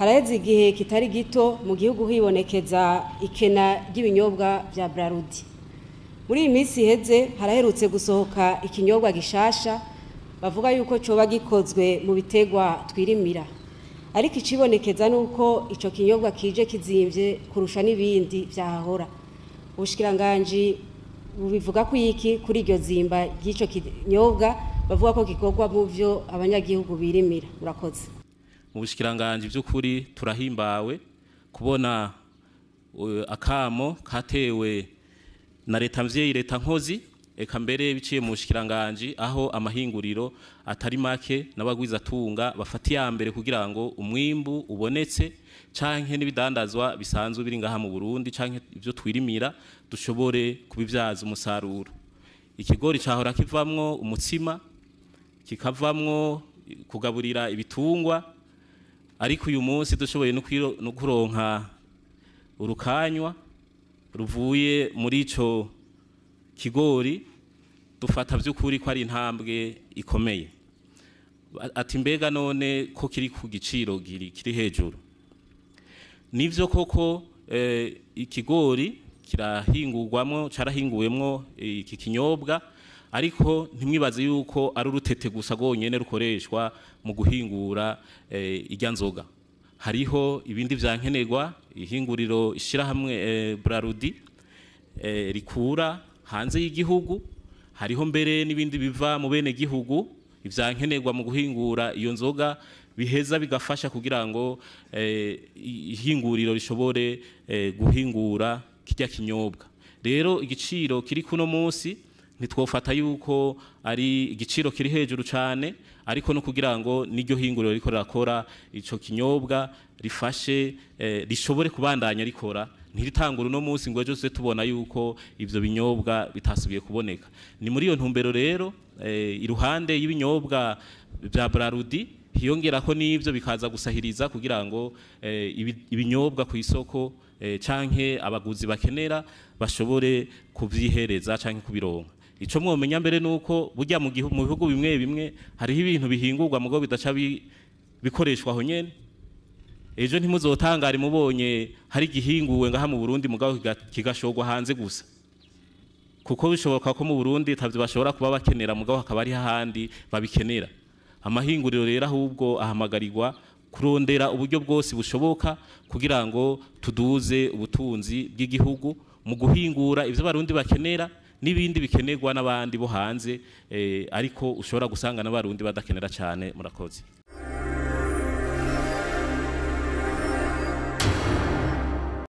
haraheze igihe kitari gito mu gihugu hibonekeza ikena ry'ibinyobwa vya Braludi. Muri iyi minsi iheze haraherutse gusohoka ikinyobwa gishasha bavuga yuko coba gikozwe mu bitegwa twirimira. Ariko icibonekeza nuko ico kinyobwa kije kizimvye kurusha n'ibindi vyahahora. Ubushikiranganji bubivuga ko iki kuri iryo zimba ry'ico kinyobwa bavuga ko gikorwa mu vyo abanyagihugu birimira. Murakoze. Mu bushikiranganji by'ukuri turahimbawe kubona akamo katewe na leta mvyeyi leta nkozi eka mbere biciye mu bushikiranganji aho amahinguriro atari make n'abagwiza tunga bafati ya mbere kugira ngo umwimbu ubonetse canke n'ibidandazwa bisanzwe biri ngaha mu Burundi canke ivyo twirimira dushobore kubivyaza umusaruro. Ikigori cahora kivamwo umutsima kikavamwo kugaburira ibitungwa, ariko uyu munsi dushoboye no kuronka urukanywa ruvuye muri ico kigori, dufata vy'ukuri ko ari intambwe ikomeye. Ati mbega none ko kiri ku giciro kiri hejuru. Nivyo koko ikigori kirahingurwamwo carahinguwemwo iki kinyobwa, ariko ntimwibaze yuko ari urutete gusa gonyene rukoreshwa mu guhingura irya nzoga. Hariho ibindi vyankenerwa ihinguriro ishira hamwe Braludi rikura hanze y'igihugu, hariho mbere n'ibindi biva mu bene gihugu ivyankenerwa mu guhingura iyo nzoga biheza bigafasha kugira ngo ihinguriro rishobore guhingura kirya kinyobwa. Rero igiciro kiri kuno munsi ntitwofata yuko ari igiciro kiri hejuru cyane, ariko no kugira ngo n'iryo hinguriro riko rakora ico kinyobwa rifashe rishobore kubandanya rikora, ntiritangura no munsi ngo ejo tubona yuko ivyo binyobwa bitasubiye kuboneka. Ni muri iyo ntumbero rero iruhande y'ibinyobwa vya Braludi hiyongerako n'ivyo bikaza gusahiriza kugira ngo ibinyobwa ku isoko canke abaguzi bakenera bashobore kuvyihereza canke kubironka. Ico mwomenya mbere nuko burya mu bihugu bimwe bimwe hariho ibintu bihingurwa mugo bidaca bikoreshwa aho nyene. Ejo ntimuzotangare mubonye hari gihinguwe ngaha mu Burundi mugabo kigashogwa hanze gusa, kuko bishoboka ko mu Burundi tavyo bashobora kuba bakenera mugabo hakaba ari hahandi babikenera. Amahinguriro rero ahubwo ahamagarirwa kurondera uburyo bwose bushoboka kugira ngo tuduze ubutunzi bw'igihugu mu guhingura ivyo Barundi bakenera n'ibindi bikenerwa n'abandi bo hanze, ariko ushobora gusanga n'abarundi badakenera cyane. Murakoze.